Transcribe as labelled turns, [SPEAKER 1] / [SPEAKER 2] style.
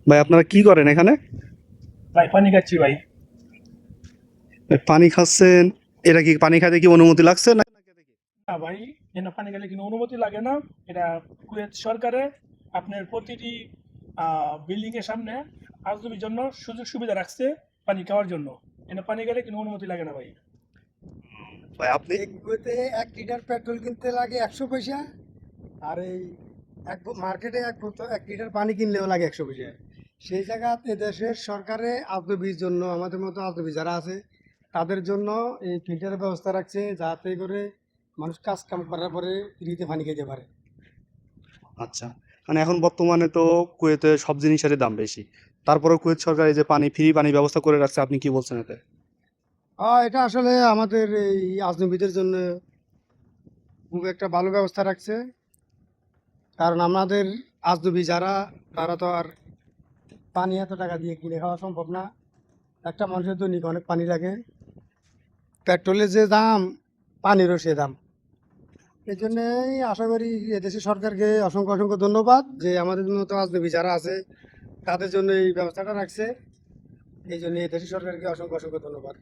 [SPEAKER 1] ভাই আপনারা কি করেন এখানে?
[SPEAKER 2] ভাই পানি খাচ্ছি ভাই।
[SPEAKER 1] ভাই, পানি খাচ্ছেন, এটা কি পানি খাইতে কি অনুমতি লাগছে না?
[SPEAKER 2] না ভাই, এখানে পানি খেলে কোনো অনুমতি লাগে না। এটা কুয়েত সরকারে আপনার প্রতিটি বিল্ডিং এর সামনে আজনবির জন্য সুযোগ সুবিধা রাখছে পানি খাওয়ার জন্য। এখানে পানি খেলে কোনো অনুমতি লাগে না ভাই।
[SPEAKER 1] ভাই আপনি
[SPEAKER 3] এই কুয়েতে ১ লিটার পেট্রোল কিনতে লাগে ১০০ পয়সা। আর এই মার্কেটে ১ লিটার পানি কিনলেও লাগে ১০০ পয়সা। সেই জায়গাতে এদেশের সরকারে আজনবির জন্য, আমাদের মতো আজনবি যারা আছে তাদের জন্য এই ফিল্টারের ব্যবস্থা রাখছে, যাতে করে মানুষ কাজ কাম করার পরে ফ্রিতে পানি খেতে পারে।
[SPEAKER 1] আচ্ছা, মানে এখন বর্তমানে তো কুয়েতে সব জিনিসেরই দাম বেশি, তারপরেও কুয়েত সরকার এই যে পানি ফ্রি পানি ব্যবস্থা করে রাখছে, আপনি কি বলছেন এতে?
[SPEAKER 3] এটা আসলে আমাদের এই আজনবিদের জন্য খুব একটা ভালো ব্যবস্থা রাখছে। কারণ আমাদের আজনবি যারা, তারা তো আর পানি এত টাকা দিয়ে কিনে খাওয়া সম্ভব না। একটা মানুষের দৈনিক অনেক পানি লাগে। পেট্রোলের যে দাম, পানিরও সে দাম। এই জন্যই আশা করি এদেশের সরকারকে অসংখ্য অসংখ্য ধন্যবাদ যে আমাদের মতো আজনবি যারা আছে তাদের জন্য এই ব্যবস্থাটা রাখছে। এই জন্য এদেশের সরকারকে অসংখ্য অসংখ্য ধন্যবাদ।